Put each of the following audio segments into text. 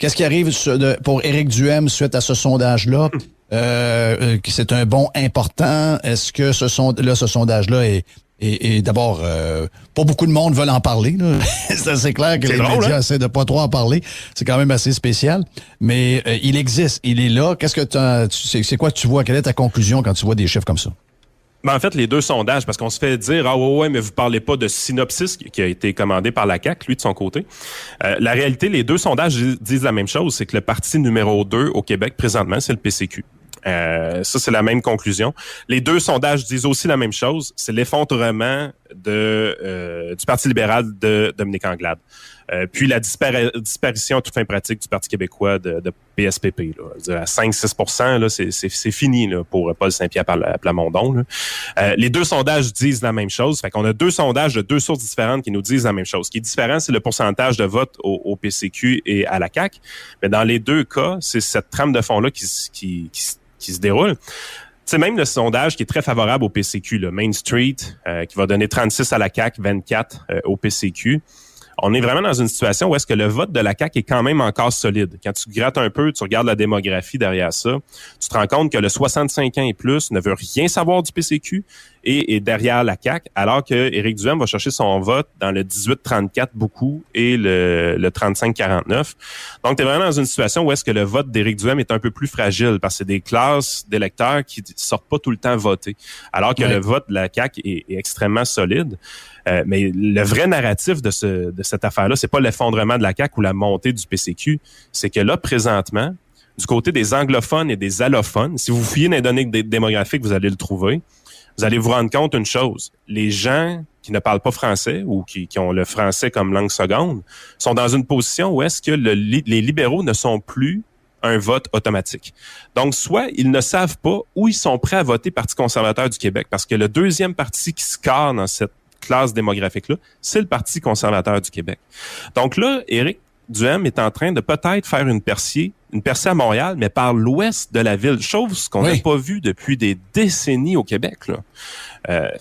Qu'est-ce qui arrive pour Éric Duhem suite à ce sondage-là? C'est un bond important. Est-ce que ce sondage-là est d'abord, pas beaucoup de monde veulent en parler. Là. C'est assez clair que les médias essaient de pas trop en parler. C'est quand même assez spécial. Mais il existe, il est là. Qu'est-ce que c'est quoi que tu vois? Quelle est ta conclusion quand tu vois des chiffres comme ça? Ben en fait, les deux sondages, parce qu'on se fait dire « Ah ouais, mais vous parlez pas de Synopsis qui a été commandé par la CAQ, lui, de son côté. » La réalité, les deux sondages disent la même chose, c'est que le parti numéro 2 au Québec, présentement, c'est le PCQ. Ça, c'est la même conclusion. Les deux sondages disent aussi la même chose, c'est l'effondrement du Parti libéral de Dominique Anglade. Puis la disparition à toute fin pratique du Parti québécois de PSPP. Là. À 5-6 %, là, c'est fini là, pour Paul Saint-Pierre Plamondon. Là. Les deux sondages disent la même chose. Fait qu'on a deux sondages de deux sources différentes qui nous disent la même chose. Ce qui est différent, c'est le pourcentage de vote au PCQ et à la CAQ. Mais dans les deux cas, c'est cette trame de fond-là qui se déroule. C'est même le sondage qui est très favorable au PCQ, le Main Street, qui va donner 36 à la CAQ, 24 au PCQ. On est vraiment dans une situation où est-ce que le vote de la CAQ est quand même encore solide. Quand tu grattes un peu, tu regardes la démographie derrière ça, tu te rends compte que le 65 ans et plus ne veut rien savoir du PCQ et est derrière la CAQ, alors que Éric Duhem va chercher son vote dans le 18-34 beaucoup et le 35-49. Donc, tu es vraiment dans une situation où est-ce que le vote d'Éric Duhem est un peu plus fragile parce que c'est des classes d'électeurs qui sortent pas tout le temps voter, alors que le vote de la CAQ est extrêmement solide. Mais le vrai narratif de cette affaire-là, c'est pas l'effondrement de la CAQ ou la montée du PCQ, c'est que là, présentement, du côté des anglophones et des allophones, si vous fouillez dans les données démographiques, vous allez le trouver, vous allez vous rendre compte une chose. Les gens qui ne parlent pas français ou qui ont le français comme langue seconde sont dans une position où est-ce que les libéraux ne sont plus un vote automatique. Donc, soit ils ne savent pas où ils sont prêts à voter Parti conservateur du Québec, parce que le deuxième parti qui score dans cette classe démographique-là, c'est le Parti conservateur du Québec. Donc là, Éric Duhem est en train de peut-être faire une percée à Montréal, mais par l'ouest de la ville, chose qu'on n'a pas vue depuis des décennies au Québec. Là.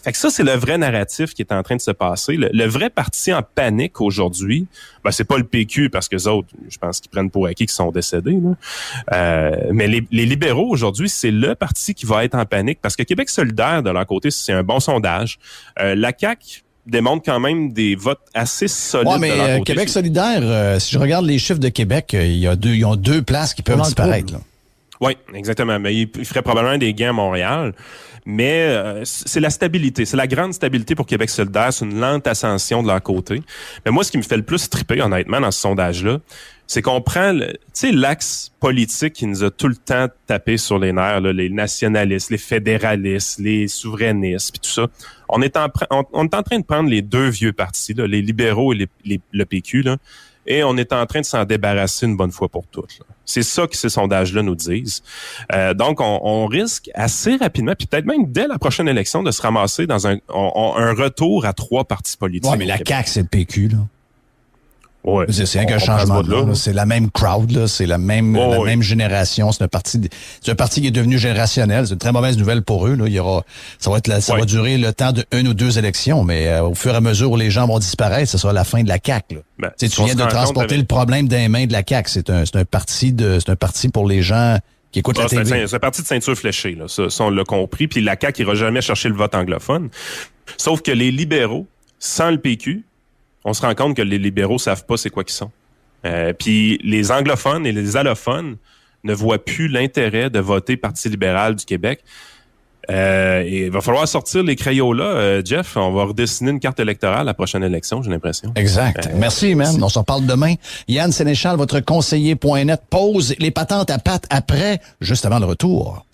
Fait que ça, c'est le vrai narratif qui est en train de se passer. Le vrai parti en panique aujourd'hui, ben, c'est pas le PQ, parce que les autres, je pense qu'ils prennent pour acquis qu'ils sont décédés. Là. Mais les libéraux, aujourd'hui, c'est le parti qui va être en panique, parce que Québec solidaire, de leur côté, c'est un bon sondage. La CAQ démontre quand même des votes assez solides. Ouais, mais de leur côté. Québec solidaire, si je regarde les chiffres de Québec, ils ont deux places qui peuvent disparaître. Là. Oui, exactement. Mais il ferait probablement des gains à Montréal. Mais c'est la stabilité. C'est la grande stabilité pour Québec solidaire. C'est une lente ascension de leur côté. Mais moi, ce qui me fait le plus triper, honnêtement, dans ce sondage-là, c'est qu'on prend l'axe politique qui nous a tout le temps tapé sur les nerfs, là, les nationalistes, les fédéralistes, les souverainistes, puis tout ça. On est en train de prendre les deux vieux partis, là, les libéraux et le PQ, là, et on est en train de s'en débarrasser une bonne fois pour toutes. Là. C'est ça que ces sondages-là nous disent. Donc, on risque assez rapidement, puis peut-être même dès la prochaine élection, de se ramasser dans un retour à 3 partis politiques. Oui, mais la CAQ, c'est le PQ, là. Ouais. C'est un changement là. C'est la même crowd, là. C'est la même génération. C'est un parti qui est devenu générationnel. C'est une très mauvaise nouvelle pour eux, là. Ça va durer le temps de 1 ou 2 élections, mais au fur et à mesure où les gens vont disparaître, ce sera la fin de la CAQ, là. Ben, tu viens de transporter le problème dans les mains de la CAQ. C'est un parti pour les gens qui écoutent la télé. C'est un parti de ceinture fléchée, là. Ça, on l'a compris. Puis la CAQ ira jamais chercher le vote anglophone. Sauf que les libéraux, sans le PQ, on se rend compte que les libéraux savent pas c'est quoi qu'ils sont. Puis les anglophones et les allophones ne voient plus l'intérêt de voter Parti libéral du Québec. Et il va falloir sortir les crayons là, Jeff. On va redessiner une carte électorale à la prochaine élection, j'ai l'impression. Exact. Merci, man. On s'en parle demain. Yann Sénéchal, votre conseiller.net, pose les patentes à pattes après, juste avant le retour.